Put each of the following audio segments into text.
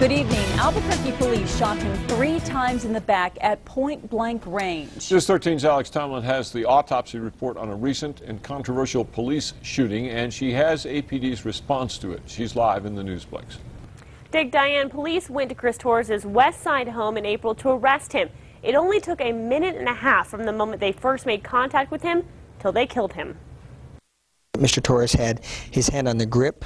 Good evening. Albuquerque police shot him 3 times in the back at point-blank range. News 13's Alex Tomlin has the autopsy report on a recent and controversial police shooting, and she has APD's response to it. She's live in the Newsplex. Dick, Diane, police went to Chris Torres' West Side home in April to arrest him. It only took a minute and a half from the moment they first made contact with him till they killed him. Mr. Torres had his hand on the grip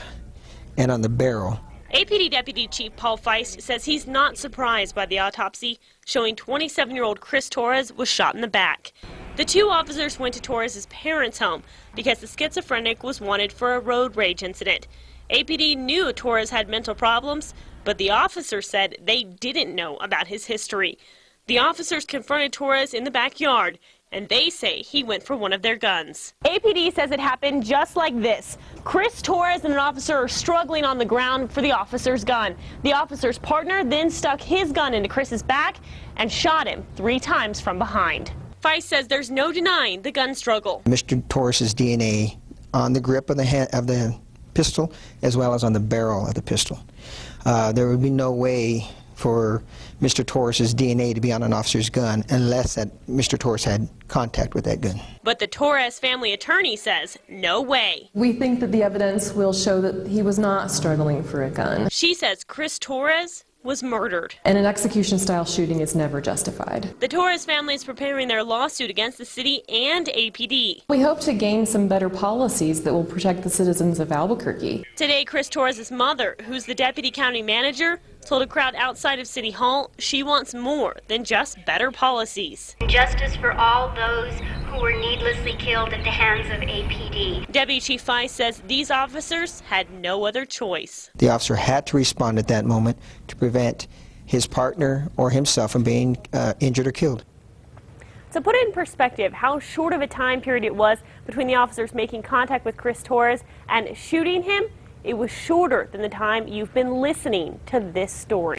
and on the barrel. APD Deputy Chief Paul Feist says he's not surprised by the autopsy showing 27-year-old Chris Torres was shot in the back. The 2 officers went to Torres' parents' home because the schizophrenic was wanted for a road rage incident. APD knew Torres had mental problems, but the officers said they didn't know about his history. The officers confronted Torres in the backyard, and they say he went for one of their guns. APD says it happened just like this. Chris Torres and an officer are struggling on the ground for the officer's gun. The officer's partner then stuck his gun into Chris's back and shot him 3 times from behind. Feist says there's no denying the gun struggle. Mr. Torres' DNA on the grip of the pistol as well as on the barrel of the pistol. There would be no way for Mr. Torres' DNA to be on an officer's gun unless that Mr. Torres had contact with that gun. But the Torres family attorney says no way. We think that the evidence will show that he was not struggling for a gun. She says Chris Torres was murdered. And an execution-style shooting is never justified. The Torres family is preparing their lawsuit against the city and APD. We hope to gain some better policies that will protect the citizens of Albuquerque. Today, Chris Torres' mother, who's the deputy county manager, told a crowd outside of City Hall she wants more than just better policies. Justice for all those who were needlessly killed at the hands of APD. Deputy Chief Feist says these officers had no other choice. The officer had to respond at that moment to prevent his partner or himself from being injured or killed. To put it in perspective how short of a time period it was between the officers making contact with Chris Torres and shooting him, it was shorter than the time you've been listening to this story.